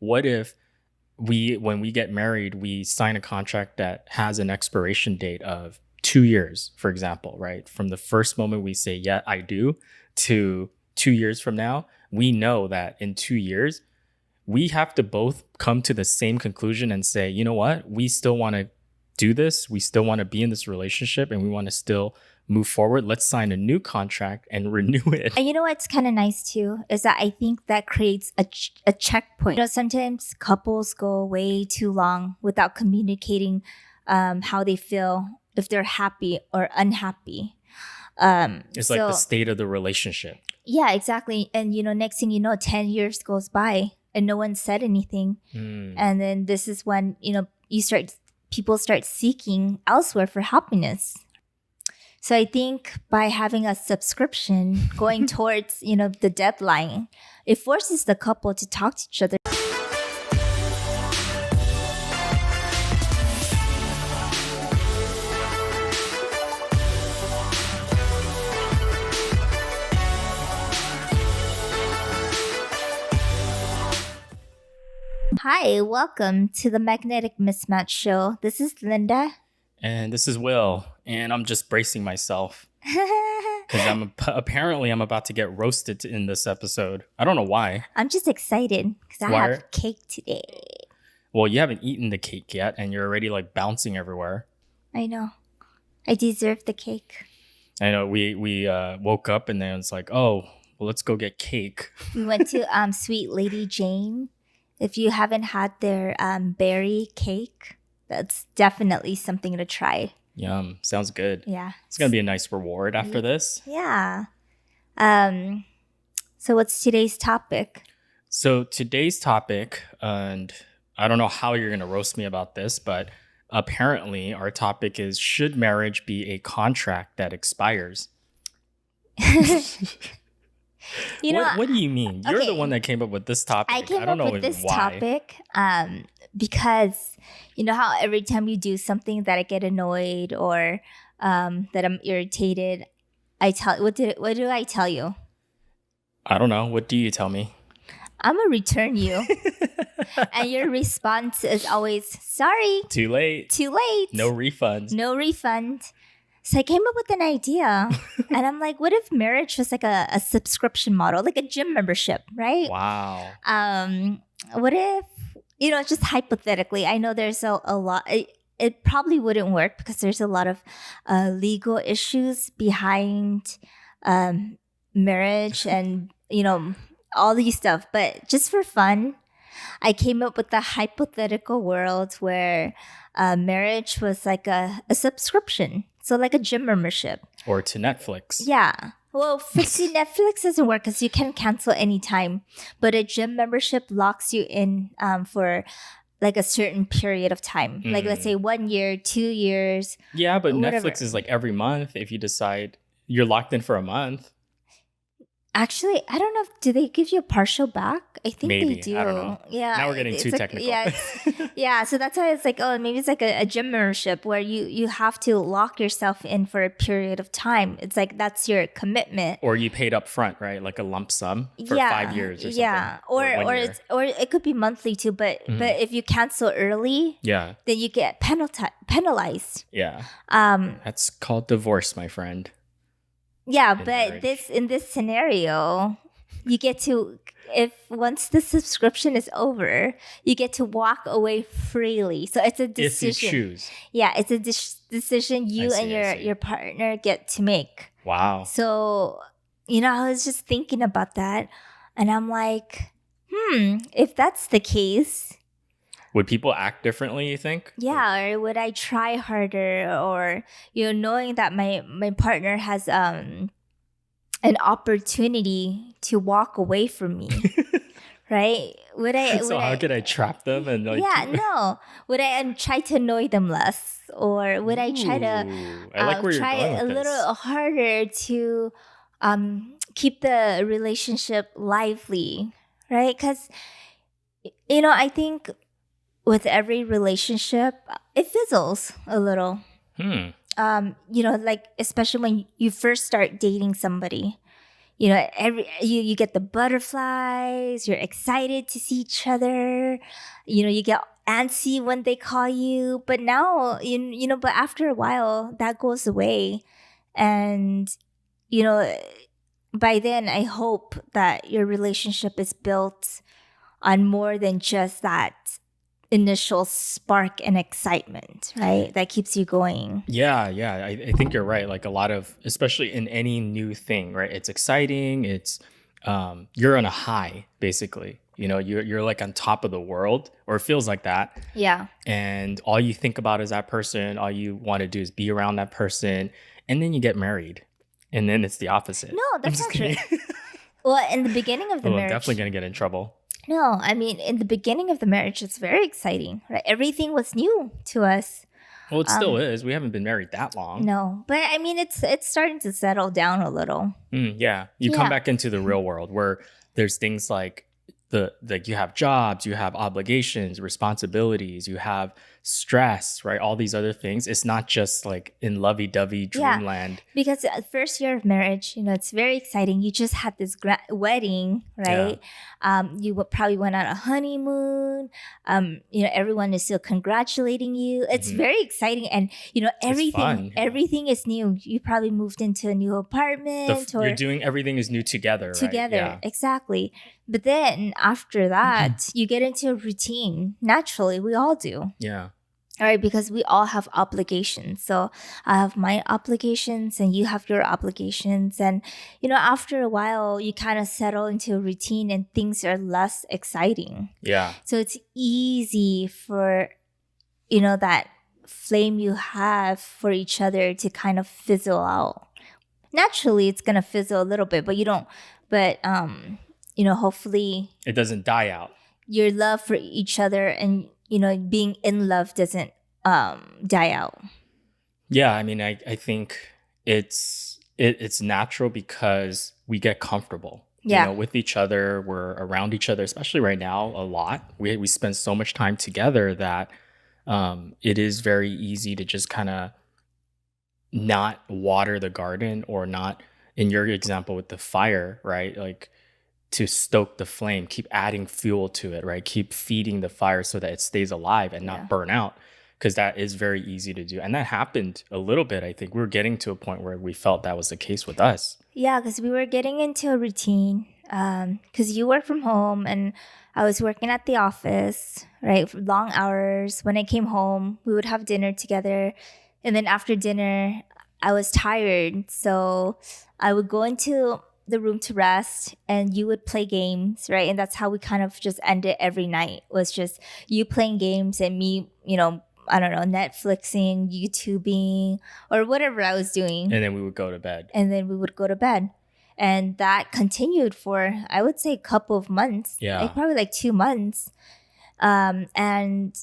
what if when we get married, we sign a contract that has an expiration date of 2 years, for example, right? From the first moment we say, yeah, I do, to 2 years from now, we know that in 2 years, we have to both come to the same conclusion and say, you know what? We still want to do this. We still want to be in this relationship and we want to still move forward. Let's sign a new contract and renew it. And you know what's kind of nice too is that I think that creates a checkpoint. You know, sometimes couples go way too long without communicating how they feel, if they're happy or unhappy. It's like the state of the relationship. Yeah, exactly. And, you know, next thing you know, 10 years goes by and no one said anything. And then this is when, you know, people start seeking elsewhere for happiness. So I think by having a subscription going towards, you know, the deadline, it forces the couple to talk to each other. Hi, welcome to the Magnetic Mismatch Show. This is Linda. And this is Will. And I'm just bracing myself. Because I'm about to get roasted in this episode. I don't know why. I'm just excited because I have cake today. Well, you haven't eaten the cake yet and you're already like bouncing everywhere. I know. I deserve the cake. I know. We woke up and then it's like, oh, well, let's go get cake. We went to Sweet Lady Jane. If you haven't had their berry cake, that's definitely something to try. Yum. Sounds good. Yeah. It's going to be a nice reward after this. Yeah. So what's today's topic? So today's topic, and I don't know how you're going to roast me about this, but apparently our topic is, should marriage be a contract that expires? What do you mean? You're the one that came up with this topic. I came up with this topic because you know how every time you do something that I get annoyed or that I'm irritated, what do I tell you? I don't know. What do you tell me? I'm gonna return you. And your response is always, sorry. Too late. No refund. So I came up with an idea and I'm like, what if marriage was like a subscription model, like a gym membership, right? Wow. What if, you know, just hypothetically, I know there's a lot, it probably wouldn't work because there's a lot of legal issues behind marriage and, you know, all these stuff. But just for fun, I came up with the hypothetical world where marriage was like a subscription. So like a gym membership. Or to Netflix. Yeah. Well, Netflix doesn't work because you can cancel anytime. But a gym membership locks you in for like a certain period of time. Like let's say 1 year, 2 years. Yeah, but whatever. Netflix is like every month if you decide you're locked in for a month. Actually, I don't know. Do they give you a partial back? I think maybe. They do. I don't know. Yeah. Now we're getting too technical. Yeah. So that's why it's like, oh, maybe it's like a gym membership where you have to lock yourself in for a period of time. It's like that's your commitment. Or you paid up front, right? Like a lump sum for 5 years or something. Yeah. Or it could be monthly too. But if you cancel early, then you get penalized. Yeah. That's called divorce, my friend. Yeah, but in this scenario, you get to, once the subscription is over, you get to walk away freely. So it's a decision. If you choose. Yeah, it's a decision you and your partner get to make. Wow. So, you know, I was just thinking about that and I'm like, if that's the case. Would people act differently, you think? Yeah, or would I try harder? Or, you know, knowing that my partner has an opportunity to walk away from me, right? How could I trap them? And like, would I try to annoy them less? Or would I try to try a little harder to keep the relationship lively, right? Because, you know, I think with every relationship, it fizzles a little. You know, like especially when you first start dating somebody, You know, you get the butterflies, you're excited to see each other, you know, you get antsy when they call you. But now, but after a while, that goes away. And, you know, by then, I hope that your relationship is built on more than just that initial spark and excitement, right? That keeps you going. Yeah, yeah. I think you're right. Like a lot of, especially in any new thing, right? It's exciting. It's you're on a high, basically. You know, you're like on top of the world, or it feels like that. Yeah. And all you think about is that person. All you want to do is be around that person. And then you get married. And then it's the opposite. No, I'm that's just not true. kidding. Well, in the beginning of the Oh, I'm definitely marriage, gonna get in trouble. no, I mean, in the beginning of the marriage, it's very exciting, right? Everything was new to us. Well, it still is. We haven't been married that long. No, but I mean, it's starting to settle down a little. Yeah, you come Yeah. back into the real world where there's things like you have jobs, you have obligations, responsibilities, you have stress, right? All these other things. It's not just like in lovey-dovey Yeah. dreamland. Because first year of marriage, it's very exciting. You just had this wedding, right? You probably went on a honeymoon. Everyone is still congratulating you. It's very exciting, and fun, yeah. everything is new. You probably moved into a new apartment, or You're doing everything is new together, right? together, Yeah. exactly. But then after that, you get into a routine. Naturally, we all do. Yeah. All right, because we all have obligations. So I have my obligations and you have your obligations. And, after a while, you kind of settle into a routine and things are less exciting. Yeah. So it's easy for, that flame you have for each other to kind of fizzle out. Naturally, it's going to fizzle a little bit, but hopefully it doesn't die out. Your love for each other and being in love doesn't die out. Yeah, I mean, I think it's natural because we get comfortable. Yeah. With each other. We're around each other, especially right now, a lot. We spend so much time together that it is very easy to just kind of not water the garden, or not, in your example with the fire, right? Like, to stoke the flame, keep adding fuel to it, right? Keep feeding the fire so that it stays alive and not burn out, because that is very easy to do. And that happened a little bit. I think we were getting to a point where we felt that was the case with us. Yeah, because we were getting into a routine, because you work from home and I was working at the office, right? For long hours. When I came home, we would have dinner together. And then after dinner, I was tired. So I would go into the room to rest and you would play games, right? And that's how we kind of just ended every night, was just you playing games and me, I don't know, Netflixing, YouTubing, or whatever I was doing. And then we would go to bed. And that continued for, I would say, a couple of months. Yeah. Like probably like 2 months. And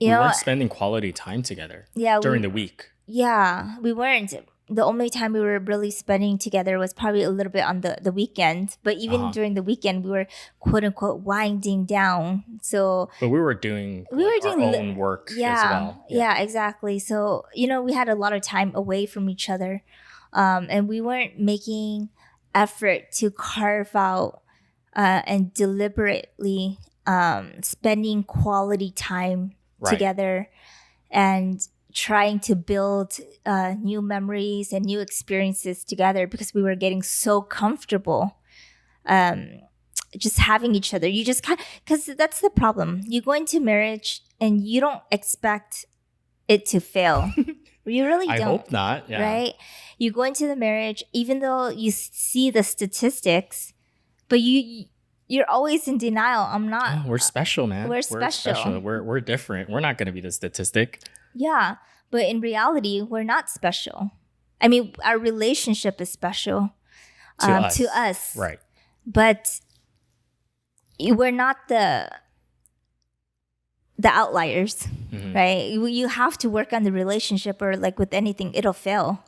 we weren't spending quality time together during the week. Yeah, we weren't. The only time we were really spending together was probably a little bit on the weekend. But even during the weekend, we were quote unquote winding down. So, but we were doing our own work as well. Yeah, exactly. So, we had a lot of time away from each other. And we weren't making effort to carve out and deliberately spending quality time together and trying to build new memories and new experiences together, because we were getting so comfortable just having each other. You just because that's the problem. You go into marriage and you don't expect it to fail. You really don't. I hope not. Yeah. Right? You go into the marriage, even though you see the statistics, but you're always in denial. I'm not. Oh, we're special, man. We're special. We're different. We're not going to be the statistic. Yeah, but in reality, we're not special. I mean, our relationship is special to us. Right. But we're not the outliers, right? You have to work on the relationship, or like with anything, it'll fail.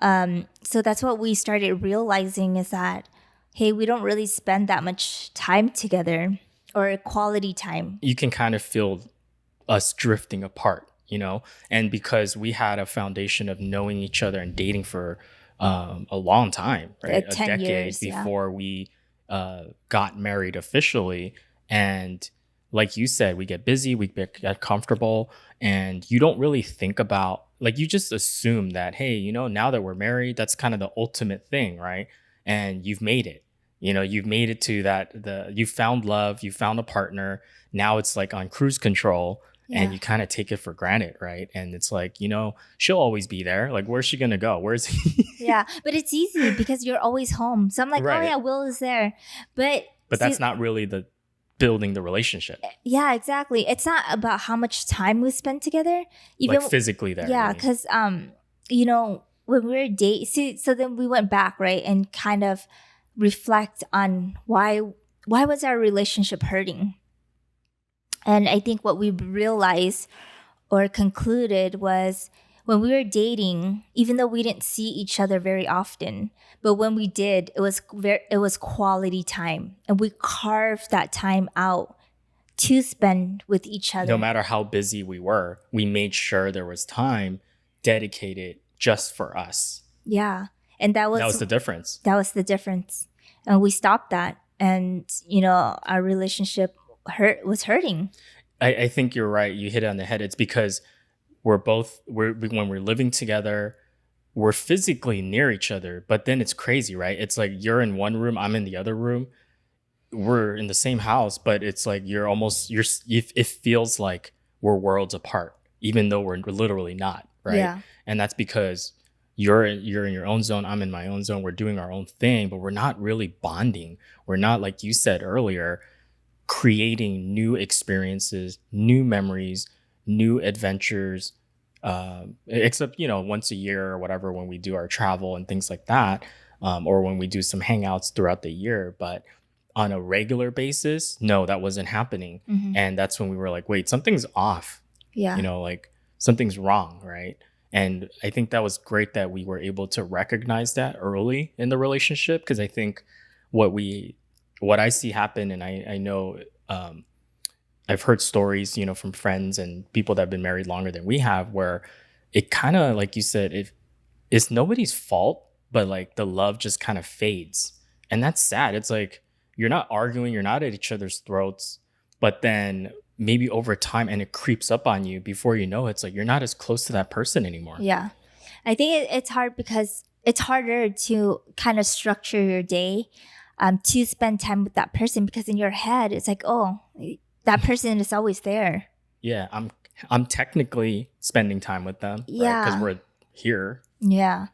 So that's what we started realizing, is that, hey, we don't really spend that much time together, or quality time. You can kind of feel us drifting apart, and because we had a foundation of knowing each other and dating for a long time, right? A 10 decade years, yeah. before we got married officially. And like you said, we get busy, we get comfortable, and you don't really think about, like, you just assume that, hey, now that we're married, that's kind of the ultimate thing, right? And you've made it. You've made it to you found love, you found a partner. Now it's like on cruise control, and Yeah. you kind of take it for granted, right? And it's like, she'll always be there. Like, where's she gonna go? Where's he? Yeah, but it's easy because you're always home. So I'm like, oh Right. yeah, Will is there. But But see, that's not really the building the relationship, yeah, exactly. It's not about how much time we spend together. like Even physically there, you yeah, mean? because when we were dating, so then we went back, right, and kind of reflect on why was our relationship hurting. And I think what we realized or concluded was when we were dating, even though we didn't see each other very often, but when we did, it was quality time, and we carved that time out to spend with each No other. matter how busy we were, we made sure there was time dedicated just for us. Yeah, and That was the difference. that was the difference, and we stopped that, and our relationship was hurting. I think you're right. You hit it on the head. It's because when we're living together, we're physically near each other, but then it's crazy, right? It's like you're in one room, I'm in the other room. We're in the same house, but it's like it feels like we're worlds apart, even though we're literally not, right? Yeah, And that's because you're in your own zone, I'm in my own zone. We're doing our own thing, but we're not really bonding. We're not, like you said earlier, creating new experiences, new memories, new adventures. Except once a year or whatever, when we do our travel and things like that, or when we do some hangouts throughout the year. But on a regular basis, no, that wasn't happening. hmm, And that's when we were like, wait, something's off. yeah, Like something's wrong, right? And I think that was great that we were able to recognize that early in the relationship, because I think what we what I see happen, and I know, I've heard stories, from friends and people that have been married longer than we have, where it kind of, like you said, it's nobody's fault, but like the love just kind of fades. And that's sad. It's like you're not arguing, you're not at each other's throats, but then maybe over time, and it creeps up on you, before you know it's like you're not as close to that person anymore. yeah. I think it's hard because it's harder to kind of structure your day to spend time with that person, because in your head it's like, oh, that person is always there. Yeah, I'm technically spending time with them, right? Because Yeah, we're here, yeah.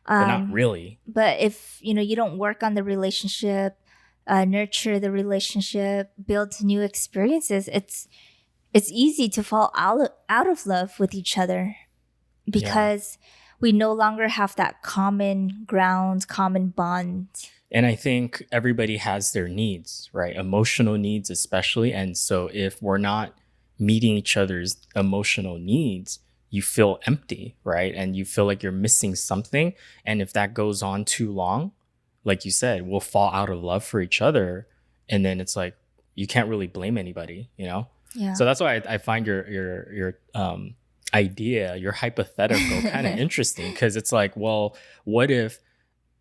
but not Um, really. but if you don't work on the relationship, nurture the relationship, build new experiences, it's easy to fall out of love with each other, Yeah. because we no longer have that common ground, common bond. And I think everybody has their needs, right? Emotional needs, especially. And so if we're not meeting each other's emotional needs, you feel empty, right? And you feel like you're missing something. And if that goes on too long, like you said, we'll fall out of love for each other. And then it's like, you can't really blame anybody. Yeah. So that's why I find your idea, your hypothetical kind of interesting, because it's like, well, what if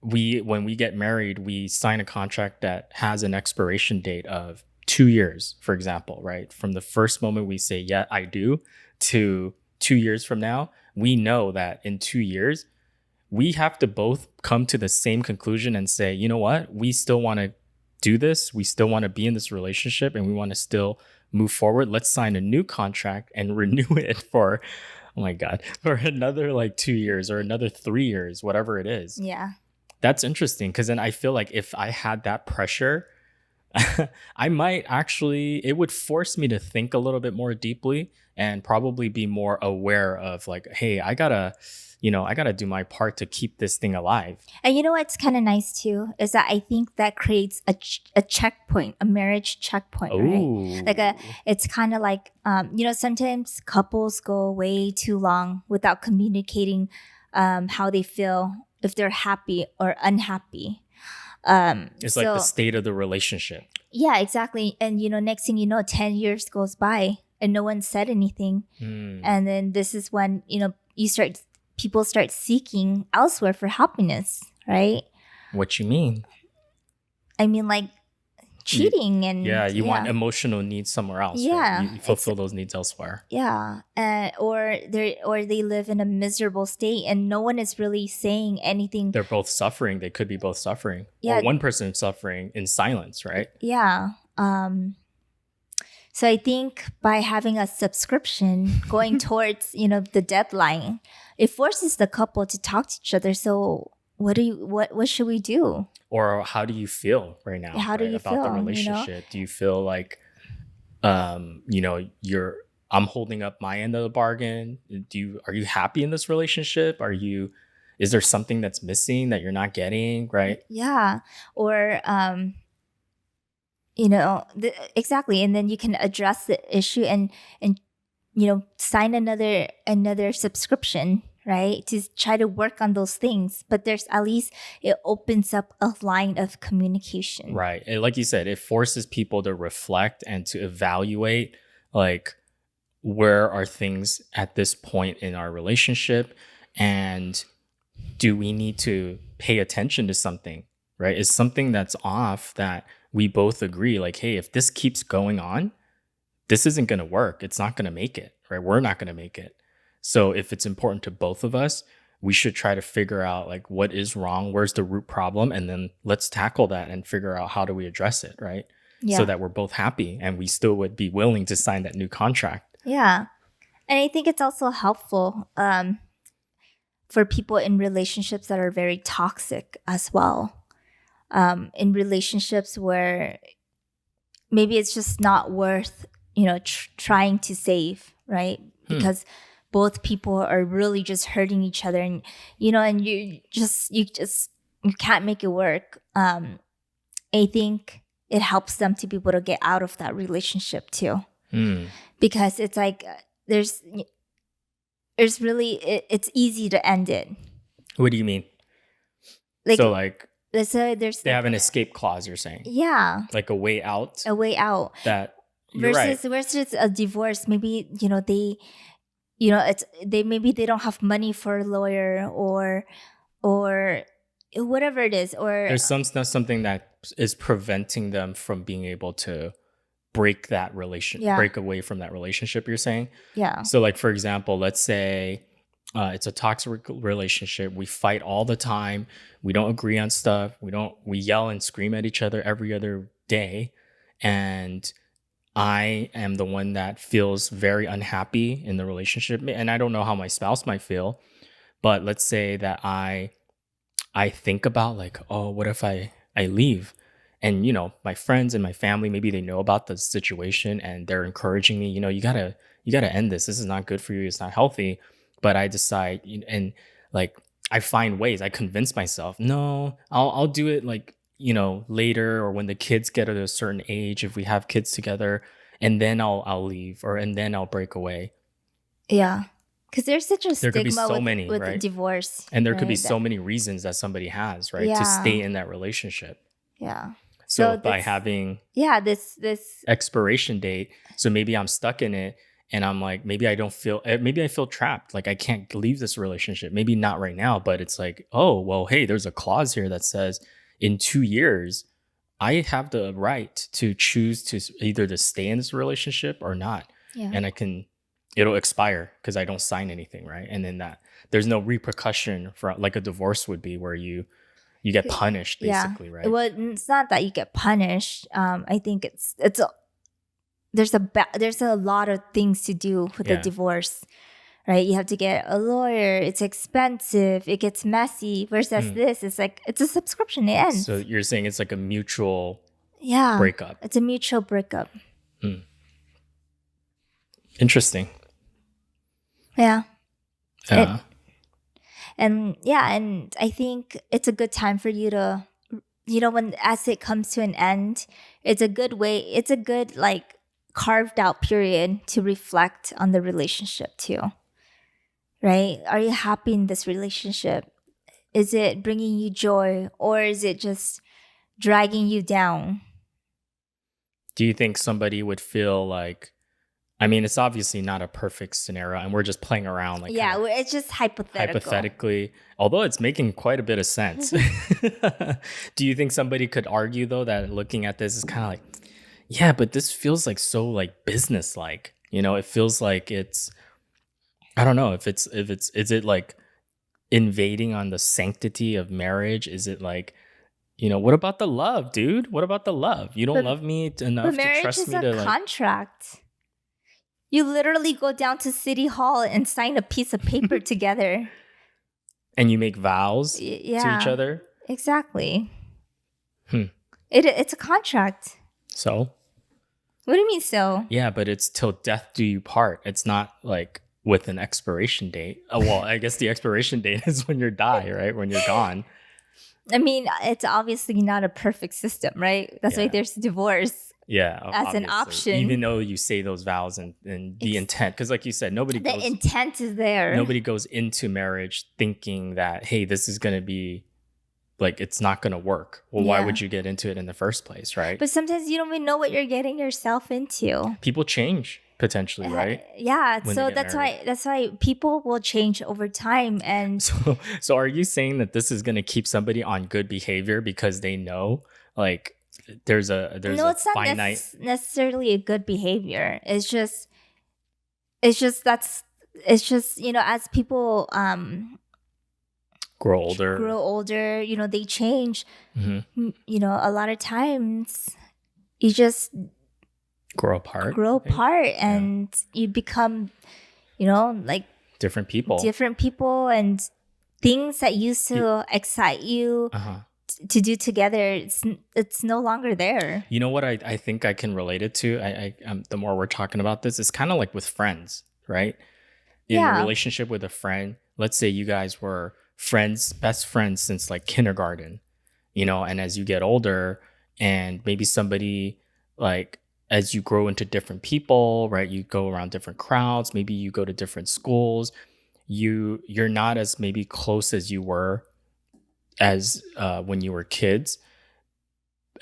when we get married, we sign a contract that has an expiration date of 2 years, for example, right? From the first moment we say, yeah, I do, to 2 years from now, we know that in 2 years, we have to both come to the same conclusion and say, you know what? We still want to do this. We still want to be in this relationship, and we want to still move forward. Let's sign a new contract and renew it for, oh my God, for another like 2 years or another 3 years, whatever it is. Yeah. That's interesting, because then I feel like if I had that pressure, I might actually, it would force me to think a little bit more deeply, and probably be more aware of like, hey, I gotta do my part to keep this thing alive. And you know what's kind of nice too is that I think that creates a checkpoint, a marriage checkpoint, right? Oh, It's kind of like, sometimes couples go way too long without communicating how they feel, if they're happy or unhappy. it's like the So state of the relationship. yeah, exactly. And next thing you know, 10 years goes by and no one said anything. Hmm. And then this is when, people start seeking elsewhere for happiness, right? What you mean? I mean, like You, cheating and yeah, you want emotional needs somewhere else, right? yeah, You fulfill those needs elsewhere. yeah, or they live in a miserable state, and no one is really saying anything. They're both suffering. They could be both suffering, or Yeah, one person is suffering in silence, right? yeah. So I think by having a subscription going towards, the deadline, it forces the couple to talk to each other. So what should we do? Or how do you feel right now, How do right? you About the feel? relationship? Do you feel like, you're I'm holding up my end of the bargain? Are you happy in this relationship? Is there something that's missing that you're not getting, right? Yeah. Or exactly, and then you can address the issue and sign another subscription, right, to try to work on those things, but there's at least it opens up a line of communication. Right. And like you said, it forces people to reflect and to evaluate, like, where are things at this point in our relationship, and do we need to pay attention to something, right? Is something that's off that we both agree, like, hey, if this keeps going on, this isn't going to work. It's not going to make it, right? We're not going to make it. So if it's important to both of us, we should try to figure out, like, what is wrong, where's the root problem, and then let's tackle that and figure out how do we address it, right? So Yeah. that we're both happy and we still would be willing to sign that new contract. Yeah. And I think it's also helpful for people in relationships that are very toxic as well. In relationships where maybe it's just not worth, trying to save, right? Because both people are really just hurting each other, and and you can't make it work. I think it helps them to be able to get out of that relationship too, because it's like there's really it's easy to end it. What do you mean? Like So, like, there's they have an escape clause, you're saying? yeah, Like a way out? a way out. That you're right. Versus a divorce, maybe they it's maybe they don't have money for a lawyer, or whatever it is, or There's something that is preventing them from being able to break away from that relationship, you're saying? yeah, So, like, for example, let's say it's a toxic relationship. We fight all the time. We don't agree on stuff. We yell and scream at each other every other day. And I am the one that feels very unhappy in the relationship. And I don't know how my spouse might feel, but let's say that I think about, like, oh, what if I leave? And, my friends and my family, maybe they know about the situation and they're encouraging me, you gotta end this. This is not good for you. It's not healthy. But I decide, and, like, I find ways. I convince myself, no, I'll do it, like, later, or when the kids get at a certain age, if we have kids together, and then I'll leave, and then I'll break away. yeah, because there's such a There could be stigma so with many, right? divorce, And there could be right? so many reasons that somebody has, right, to Yeah, stay in that relationship. yeah. So by having this expiration date, so maybe I'm stuck in it, and I'm like, maybe I feel trapped. Like, I can't leave this relationship. Maybe not right now, but it's like, oh, well, hey, there's a clause here that says in 2 years, I have the right to choose to either to stay in this relationship or not. yeah. And it'll expire because I don't sign anything, right? And then there's no repercussion for, like a divorce would be, where you get punished, basically, right? Well, it's not that you get punished. I think there's a lot of things to do with a divorce, right? You have to get a lawyer. It's expensive. It gets messy. Versus this, it's like it's a subscription. It ends. So you're saying it's like a mutual yeah breakup. It's a mutual breakup. Interesting. Yeah. Yeah. And I think it's a good time for you to, when as it comes to an end, it's a good like carved out period to reflect on the relationship too, right? Are you happy in this relationship? Is it bringing you joy, or is it just dragging you down? Do you think somebody would feel like I mean, it's obviously not a perfect scenario, and we're just playing around, like kind Yeah, of it's just hypothetical. hypothetically, although it's making quite a bit of sense. Do you think somebody could argue though that looking at this is kind of like, yeah, but this feels like so like business like, it feels like it's, I don't know if it's is it like invading on the sanctity of marriage? Is it like, what about the love, dude? What about the love? You don't But love me but enough to marriage trust is me a to like, contract. You literally go down to City Hall and sign a piece of paper together. and you make vows to each Yeah, other. exactly. Hmm. It's a contract. So What do you mean so? yeah, but it's till death do you part. It's not like with an expiration date. Well, I guess the expiration date is when you die, right? When you're gone. I mean, it's obviously not a perfect system, right? That's why Yeah. there's divorce Yeah, as an obviously. Even option. though you say those vows and the intent, because like you said, The intent is there. nobody goes into marriage thinking that, hey, this is gonna be like it's not gonna work. Well, why Yeah. would you get into it in the first place, right? But sometimes you don't even know what you're getting yourself into. People change potentially, right? Yeah, When they so get married. that's why people will change over time, and So are you saying that this is gonna keep somebody on good behavior because they know like there's no, a it's not finite necessarily a good behavior. It's just that's it's just as people grow older. grow older, they change. Mhm. A lot of times you just Grow apart. grow I think. apart and you become like Different people. different people, and things that used to excite you Uh-huh. to do together, it's no longer there. You know what I think I can relate it to? The more we're talking about this, it's kind of like with friends, right? In a Yeah. relationship with a friend, let's say you guys were friends, best friends since like kindergarten, and as you get older and maybe somebody like as you grow into different people, right? You go around different crowds, maybe you go to different schools, you're not as maybe close as you were as when you were kids,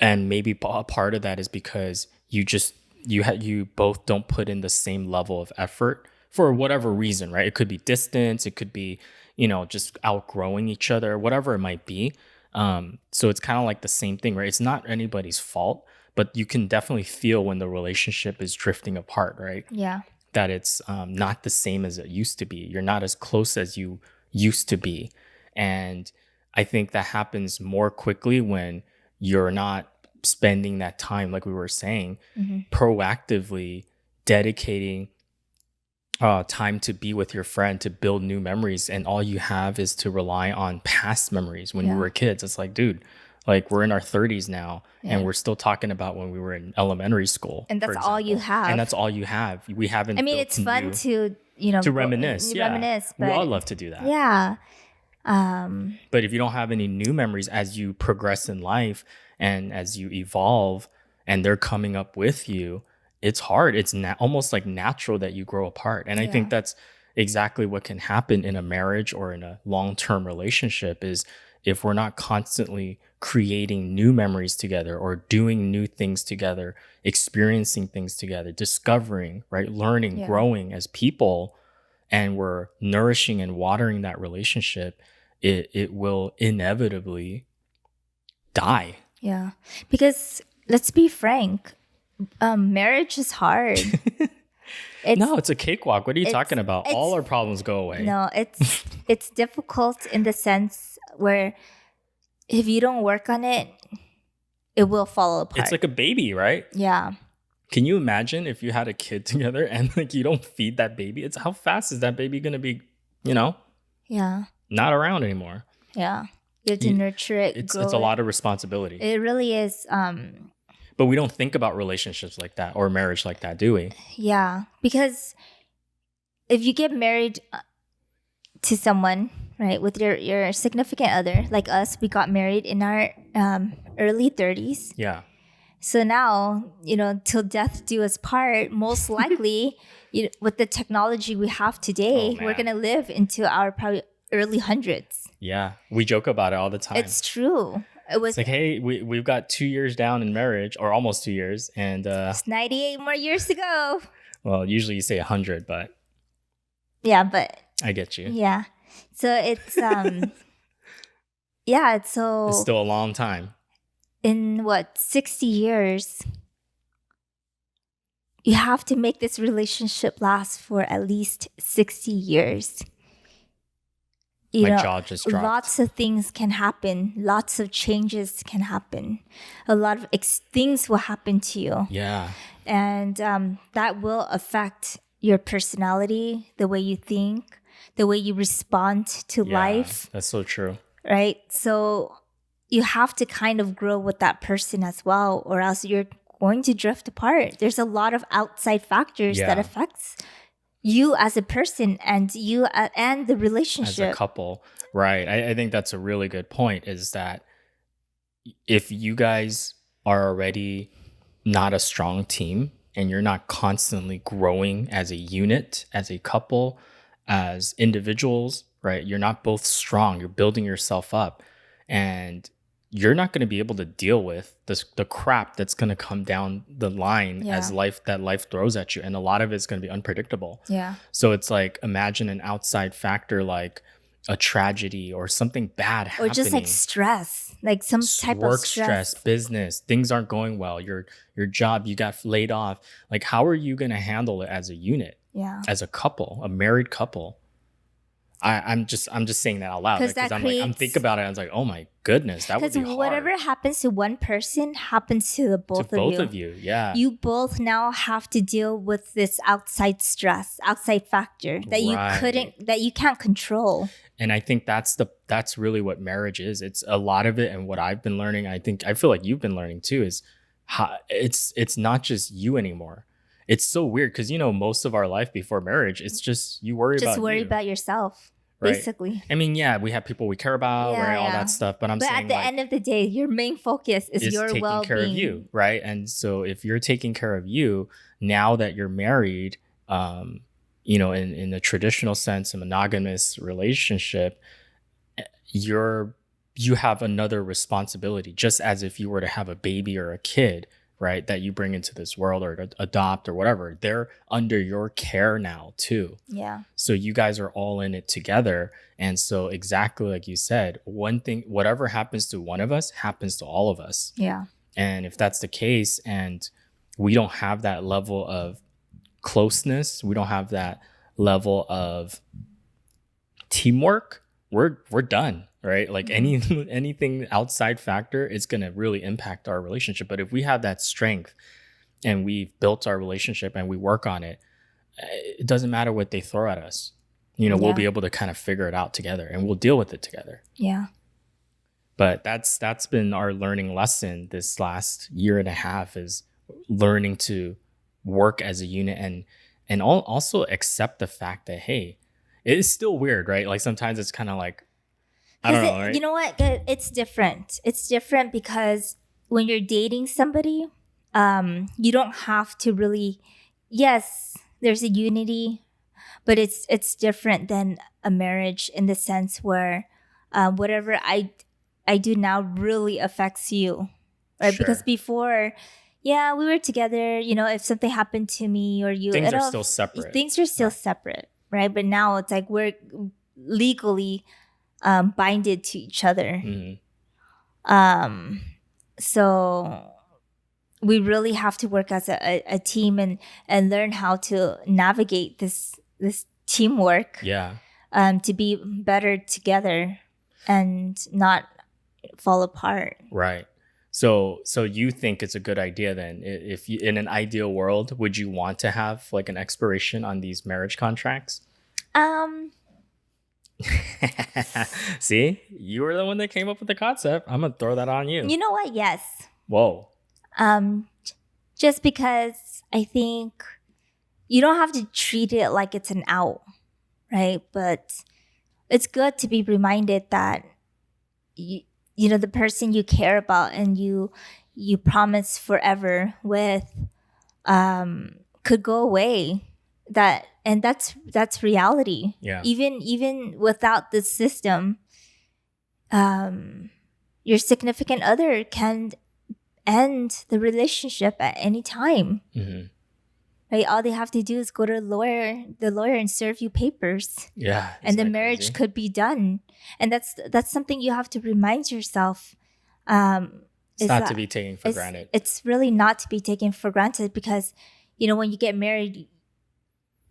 and maybe a part of that is because you both don't put in the same level of effort for whatever reason, right? It could be distance, it could be just outgrowing each other, whatever it might be. So it's kind of like the same thing, right? It's not anybody's fault, but you can definitely feel when the relationship is drifting apart, right? Yeah. That it's not the same as it used to be. You're not as close as you used to be. And I think that happens more quickly when you're not spending that time, like we were saying, proactively dedicating time to be with your friend, to build new memories. And all you have is to rely on past memories when we Yeah. were kids. It's like, dude, like we're in our 30s now and Yeah. we're still talking about when we were in elementary school. And that's for all you example. have. And that's all you have. We haven't. I mean, built it's fun new- to to reminisce. reminisce, We but all love to do that. yeah. But if you don't have any new memories as you progress in life and as you evolve and they're coming up with you, it's hard. It's almost like natural that you grow apart. And I Yeah. think that's exactly what can happen in a marriage or in a long-term relationship is if we're not constantly creating new memories together or doing new things together, experiencing things together, discovering, right? Learning, Yeah. growing as people, and we're nourishing and watering that relationship, it will inevitably die. Yeah. Because let's be frank, marriage is hard. No, it's a cakewalk. What are you talking about? All our problems go away. No, it's difficult in the sense where if you don't work on it, it will fall apart. It's like a baby, right? Yeah. Can you imagine if you had a kid together and like you don't feed that baby? It's how fast is that baby going to be, Yeah. not around anymore? Yeah. You have to nurture it. It's grow a lot of responsibility. It really is. But we don't think about relationships like that or marriage like that, do we? Yeah. Because if you get married to someone, right, with your significant other, like us, we got married in our early 30s. Yeah. So now, till death do us part, most likely, with the technology we have today, we're going to live into our probably early hundreds. Yeah. We joke about it all the time. It's true. It's like, hey, we've got 2 years down in marriage or almost 2 years. And it's 98 more years to go. Well, usually you say 100, but Yeah, but I get you. yeah. So it's yeah, It's so still a long time. in what 60 years you have to make this relationship last for at least 60 years. You My know, jaw just dropped. lots of things can happen, lots of changes can happen, a lot of things will happen to you, Yeah. and that will affect your personality, the way you think, the way you respond to Yeah. life, That's so true. right? So you have to kind of grow with that person as well, or else you're going to drift apart. There's a lot of outside factors that Yeah. affects you as a person and you and the As a relationship. couple. Right. I think that's a really good point is that if you guys are already not a strong team and you're not constantly growing as a unit, as a couple, as individuals, right? You're not both strong. You're building yourself up and you're not going to be able to deal with the crap that's going to come down the line as Yeah. life throws at you. And a lot of it's going to be unpredictable. Yeah. So it's like imagine an outside factor like a tragedy or something bad Or just like happening, stress, like some type of work stress, stress. business, things aren't going well, your job, you got laid off. Like how are you going to handle it as a unit, Yeah. as a couple, a married couple? I'm just saying that out loud Because because that I'm thinking creates, about it. I was like, oh my goodness, that would because be whatever hard happens to one person happens to the to both of both you. of you. Yeah. You both now have to deal with this outside stress, outside factor that Right. that you can't control. And I think that's really what marriage is. It's a lot of it, and what I've been learning, I feel like you've been learning too, is how it's not just you anymore. It's so weird because most of our life before marriage, it's just you worry Just about worry you, about yourself, right? basically. I mean, yeah, we have people we care about, right? Yeah, All that yeah. stuff. But I'm But at saying the end like of the day, your main focus is is your taking well care of you, being. right? And so if you're taking care of you now that you're married, um, in the traditional sense, a monogamous relationship, you have another responsibility, just as if you were to have a baby or a kid, right, that you bring into this world or to adopt or whatever. They're under your care now too. Yeah. So you guys are all in it together. And so exactly like you said, one thing, whatever happens to one of us happens to all of us. Yeah. And if that's the case and we don't have that level of closeness, we don't have that level of teamwork, we're done, right? Like Mhm. anything outside factor is going to really impact our relationship. But if we have that strength and we've built our relationship and we work on it, it doesn't matter what they throw at us. We'll be Yeah. able to kind of figure it out together and we'll deal with it together. Yeah. But that's been our learning lesson this last year and a half, is learning to work as a unit and also accept the fact that, hey, it is still weird, right? Like sometimes it's kind of like, I Because don't know, you right? know what? It's different. It's different because when you're dating somebody, you don't have to really. Yes, there's a unity, but it's different than a marriage in the sense where whatever I do now really affects you, right? Because Sure. before, yeah, we were together. You know, if something happened to me or you, Things it are all still separate. things are still Right. separate, right? But now it's like we're legally binded to each other. Hmm. Um, so we really have to work as a team and learn how to navigate this teamwork, Yeah. to be better together and not fall apart. Right. So you think it's a good idea then, if you, in an ideal world, would you want to have like an expiration on these marriage contracts? Um, See, you were the one that came up with the concept. I'm gonna throw that on you. you know what? Yes. Whoa. Um, just because I think you don't have to treat it like it's an out, right? But it's good to be reminded that you know the person you care about and you promise forever with could go away, that and that's reality. Yeah. Even without the system, um your significant other can end the relationship at any time. Hmm. right? All they have to do is go to the lawyer and serve you papers, Yeah. and Isn't the that marriage crazy? could be done. And that's something you have to remind yourself. It's Is not to that be taken for granted. it's really not to be taken for granted, because when you get married,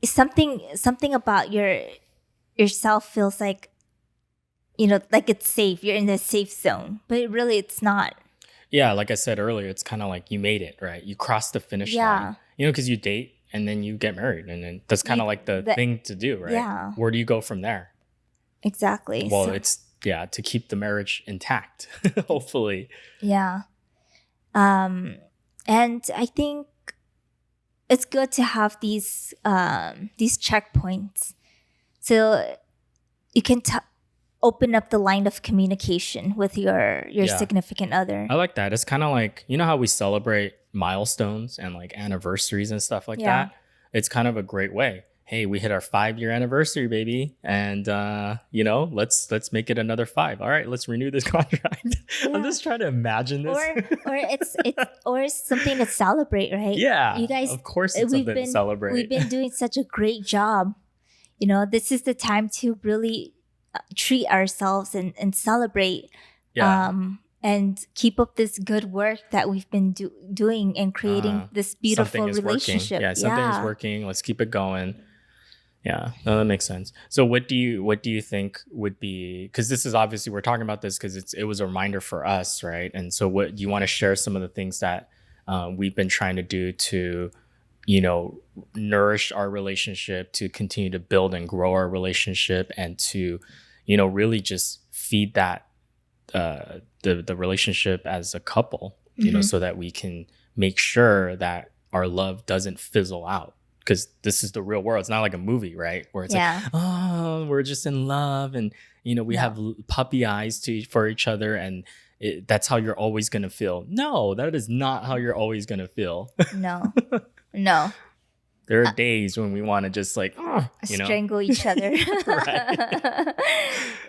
something about yourself feels like like it's safe. You're in the safe zone, but really it's not. Yeah, like I said earlier, it's kind of like you made it, right? You crossed the finish line, Yeah. because you date and then you get married, and then that's kind of like the thing to do, right? Yeah, Where do you go from there? exactly. Well, So it's to keep the marriage intact, hopefully. yeah. And I think it's good to have these checkpoints, so you can open up the line of communication with your Yeah. significant other. I like that. It's kind of like, how we celebrate milestones and like anniversaries and stuff like Yeah. that. It's kind of a great way. Hey, we hit our 5-year anniversary, baby. And let's make it another 5. All right, let's renew this contract. I'm Yeah. just trying to imagine this. Or it's something to celebrate, right? Yeah. You guys, Of course it's something to celebrate. we've been doing such a great job. This is the time to really treat ourselves and celebrate. Yeah. And keep up this good work that we've been doing and creating this beautiful something is relationship. working. Yeah, something is working. Let's keep it going. Yeah, no, that makes sense. So what do you think would be, because this is obviously, we're talking about this because it was a reminder for us, right? And so what do you want to share some of the things that we've been trying to do to nourish our relationship, to continue to build and grow our relationship, and to really just feed that the relationship as a couple, so that we can make sure that our love doesn't fizzle out, because this is the real world. It's not like a movie, right? Where it's like, oh, we're just in love, and we have puppy eyes for each other, and that's how you're always gonna feel. No, that is not how you're always gonna feel. No. There are days when we want to just like strangle each other.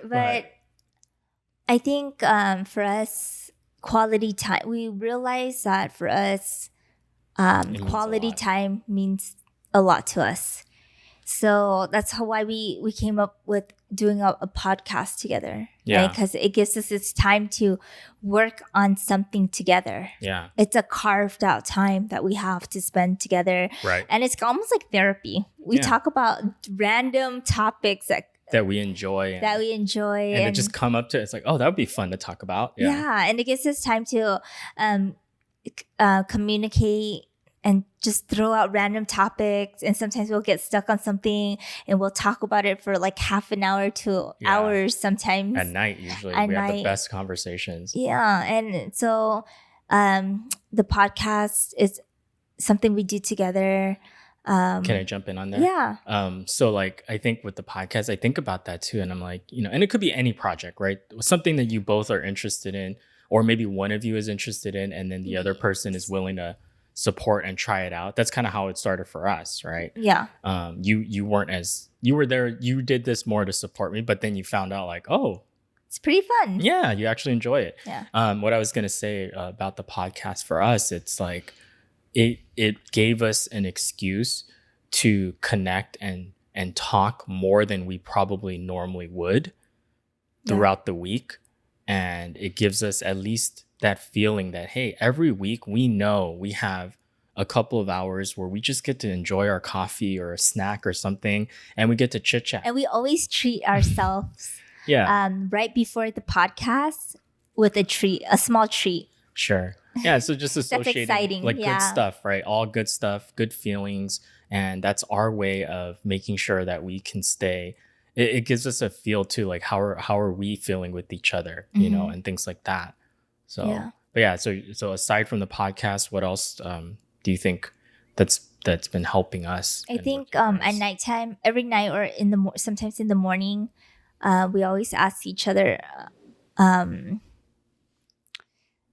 Right. But I think for us, quality time, we realize that for us, quality time means a lot to us. So that's why we came up with doing a podcast together. Yeah. Right? Because it gives us this time to work on something together. Yeah. It's a carved out time that we have to spend together. Right. And it's almost like therapy. We talk about random topics that we enjoy. And it just come up to, it's like, oh, that would be fun to talk about. Yeah. And it gives us time to communicate and just throw out random topics. And sometimes we'll get stuck on something and we'll talk about it for like half an hour to hours sometimes. At night, usually. We have the best conversations. Yeah. And so the podcast is something we do together. Can I jump in on there? Yeah. So like, I think with the podcast, I think about that too. And I'm like, and it could be any project, right? Something that you both are interested in, or maybe one of you is interested in, and then the other person is willing to support and try it out. That's kind of how it started for us, right? Yeah. You were there, you did this more to support me, but then you found out like, oh, it's pretty fun. Yeah, you actually enjoy it. Yeah. What I was gonna say about the podcast for us, it's like it gave us an excuse to connect and talk more than we probably normally would throughout the week. And it gives us at least that feeling that, hey, every week we know we have a couple of hours where we just get to enjoy our coffee or a snack or something, and we get to chit chat. And we always treat ourselves right before the podcast with a small treat. Sure. Yeah. So just associating That's exciting. Like good stuff, right? All good stuff, good feelings. And that's our way of making sure that we can stay. It gives us a feel too, like how are we feeling with each other, and things like that. So, but yeah, so aside from the podcast, what else do you think that's been helping us? I think at nighttime, every night or sometimes in the morning, we always ask each other,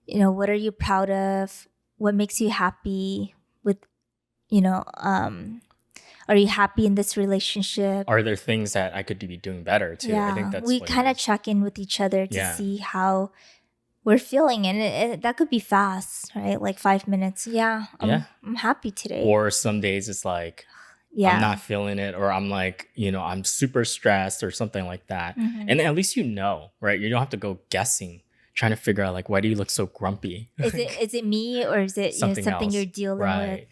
what are you proud of? What makes you happy with, are you happy in this relationship? Are there things that I could be doing better too? Yeah, I think that's we kind of check in with each other to see we're feeling, and that could be fast, right? Like 5 minutes. Yeah, I'm happy today. Or some days it's like, I'm not feeling it, or I'm like, I'm super stressed or something like that. And at least right? You don't have to go guessing, trying to figure out like, why do you look so grumpy? Is it me, or is it something you're dealing with? Right.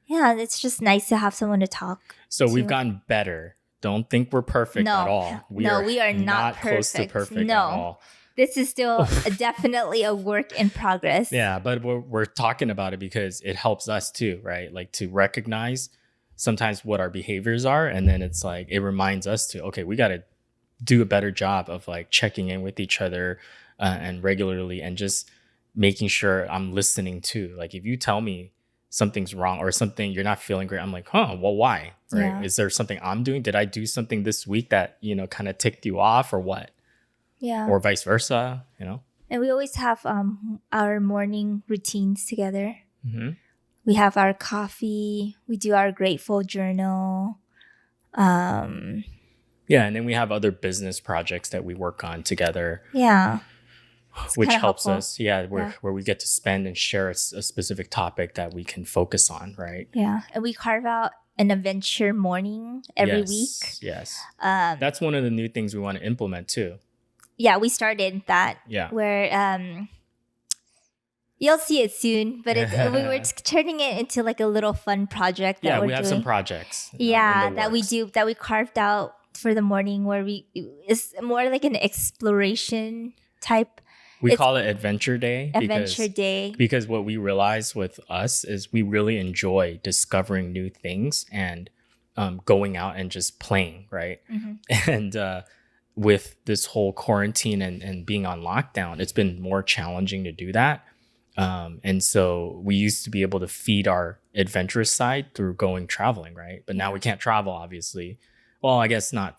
Yeah, it's just nice to have someone to talk So to. we've gotten better. Don't think we're perfect at all. We are not close to perfect at all. This is still definitely a work in progress. Yeah, but we're talking about it because it helps us too, right? Like to recognize sometimes what our behaviors are, and then it's like it reminds us to, okay, we got to do a better job of like checking in with each other and regularly, and just making sure I'm listening too. Like if you tell me something's wrong or something you're not feeling great, I'm like, well, why? Right? Yeah. Is there something I'm doing? Did I do something this week that kind of ticked you off, or what? Yeah. Or vice versa, And we always have our morning routines together. We have our coffee. We do our grateful journal. Yeah, and then we have other business projects that we work on together. Yeah. Which helps us, where we get to spend and share a specific topic that we can focus on, right? Yeah, and we carve out an adventure morning every week. Yes, that's one of the new things we want to implement too. Yeah, we started that. Yeah, where you'll see it soon, but we were turning it into like a little fun project. That we have some projects. That we carved out for the morning, where it's more like an exploration type. We call it Adventure Day. Day. Because what we realize with us is we really enjoy discovering new things and going out and just playing, right? And with this whole quarantine and being on lockdown, it's been more challenging to do that. And so we used to be able to feed our adventurous side through going traveling, right? But now we can't travel, obviously. Well, I guess not.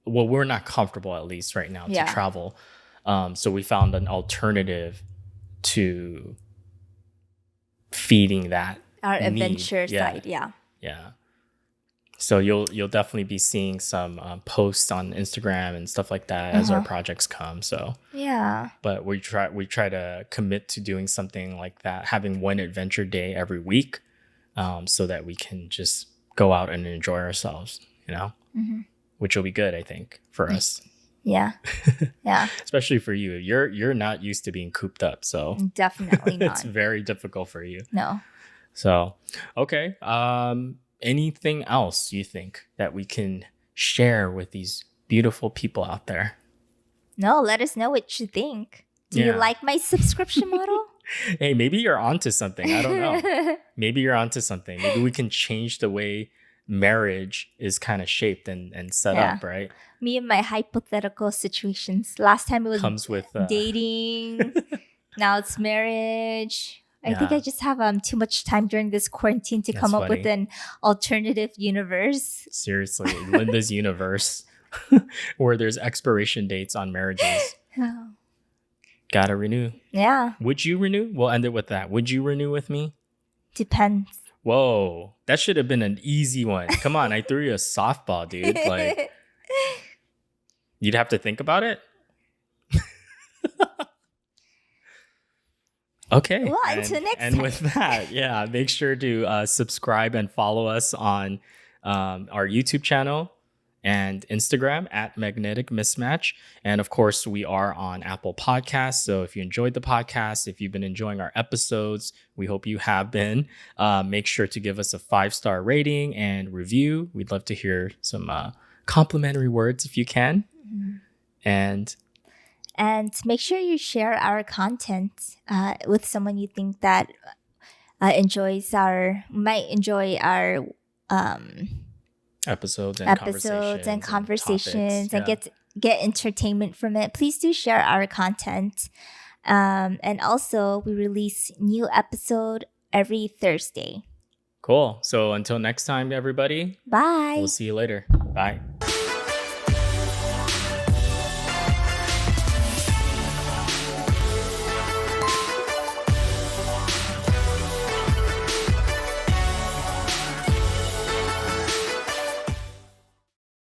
Well, we're not comfortable, at least right now, to travel. So we found an alternative to feeding that our need. Adventure side. Yeah. So you'll definitely be seeing some posts on Instagram and stuff like that as our projects come. So but we try to commit to doing something like that, having one adventure day every week, so that we can just go out and enjoy ourselves, which will be good, I think, for us. Yeah. Especially for you. You're not used to being cooped up, so definitely not. It's very difficult for you. No. So, okay. Anything else you think that we can share with these beautiful people out there? No, let us know what you think. Do you like my subscription model? Hey, maybe you're onto something. I don't know. Maybe you're onto something. Maybe we can change the way marriage is kind of shaped and set up, right? Me and my hypothetical situations. Last time it was comes with dating. Now it's marriage. I think I just have too much time during this quarantine to come up with an alternative universe. Seriously, Linda's universe, where there's expiration dates on marriages. Gotta renew. Yeah. Would you renew? We'll end it with that. Would you renew with me? Depends. Whoa, that should have been an easy one. Come on, I threw you a softball, dude. Like, you'd have to think about it. Okay. Well, until next time. And with that, make sure to subscribe and follow us on our YouTube channel and Instagram at Magnetic Mismatch. And of course, we are on Apple Podcasts. So if you enjoyed the podcast, if you've been enjoying our episodes, we hope you have been. Make sure to give us a 5-star rating and review. We'd love to hear some complimentary words if you can. And make sure you share our content with someone you think that might enjoy our episodes and conversations and get entertainment from it. Please do share our content. And also, we release new episode every Thursday. Cool. So until next time, everybody. Bye. We'll see you later. Bye.